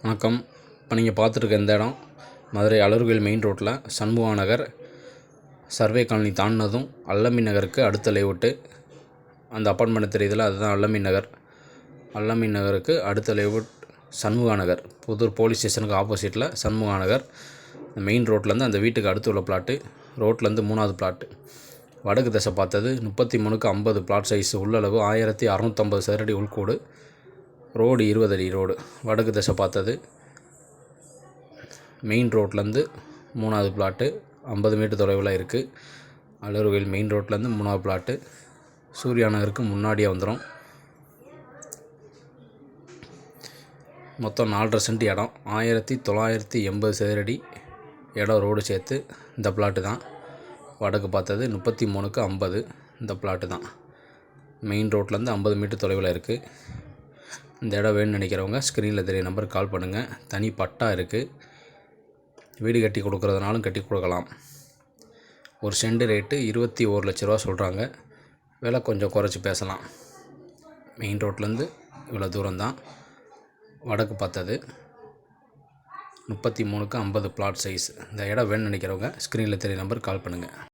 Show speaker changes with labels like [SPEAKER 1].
[SPEAKER 1] வணக்கம். இப்போ நீங்கள் பார்த்துருக்க இந்த இடம் மதுரை அலர்கோயில் மெயின் ரோட்டில் சண்முகா நகர் சர்வே காலனி தாண்டினதும் அல்லமீன் நகருக்கு அடுத்த லேஅவுட்டு. அந்த அப்பார்ட்மெண்ட் தெரியுதுல, அதுதான் அல்லமீன் நகர். அல்லமீன் நகருக்கு அடுத்த லேஅவுட் சண்முகா நகர். புதூர் போலீஸ் ஸ்டேஷனுக்கு ஆப்போசிட்டில் சண்முகா நகர். மெயின் ரோட்லேருந்து அந்த வீட்டுக்கு அடுத்து உள்ள பிளாட்டு, ரோட்லேருந்து 3வது பிளாட்டு. வடக்கு திசை பார்த்தது 33/50 பிளாட் சைஸ். உள்ளளவு 1650 சதுரடி உள்கூடு. ரோடு 20 அடி ரோடு. வடக்கு திசை பார்த்தது. மெயின் ரோட்லேருந்து 3வது பிளாட்டு 50 மீட்டர் தொலைவில் இருக்குது. அலர்கோயில் மெயின் ரோட்லேருந்து 3வது பிளாட்டு சூர்யா நகருக்கு முன்னாடியே வந்துடும். மொத்தம் 4.5 சென்ட் இடம், 1980 சதுரடி இடம் ரோடு சேர்த்து. இந்த பிளாட்டு தான் வடக்கு பார்த்தது 33/50. இந்த பிளாட்டு தான் மெயின் ரோட்லேருந்து 50 மீட்டர் தொலைவில் இருக்குது. இந்த இடம் வேணும்னு நினைக்கிறவங்க ஸ்க்ரீனில் தெரிய நம்பருக்கு கால் பண்ணுங்கள். தனி பட்டா இருக்குது. வீடு கட்டி கொடுக்குறதுனாலும் கட்டி கொடுக்கலாம். ஒரு சென்ட் ரேட்டு 21 லட்ச ரூபா சொல்கிறாங்க. விலை கொஞ்சம் குறைச்சி பேசலாம். மெயின் ரோட்லேருந்து இவ்வளோ தூரம்தான். வடக்கு பார்த்தது 33/50 பிளாட் சைஸ். இந்த இடம் வேணும்னு நினைக்கிறவங்க ஸ்க்ரீனில் தெரிய நம்பருக்கு கால் பண்ணுங்கள்.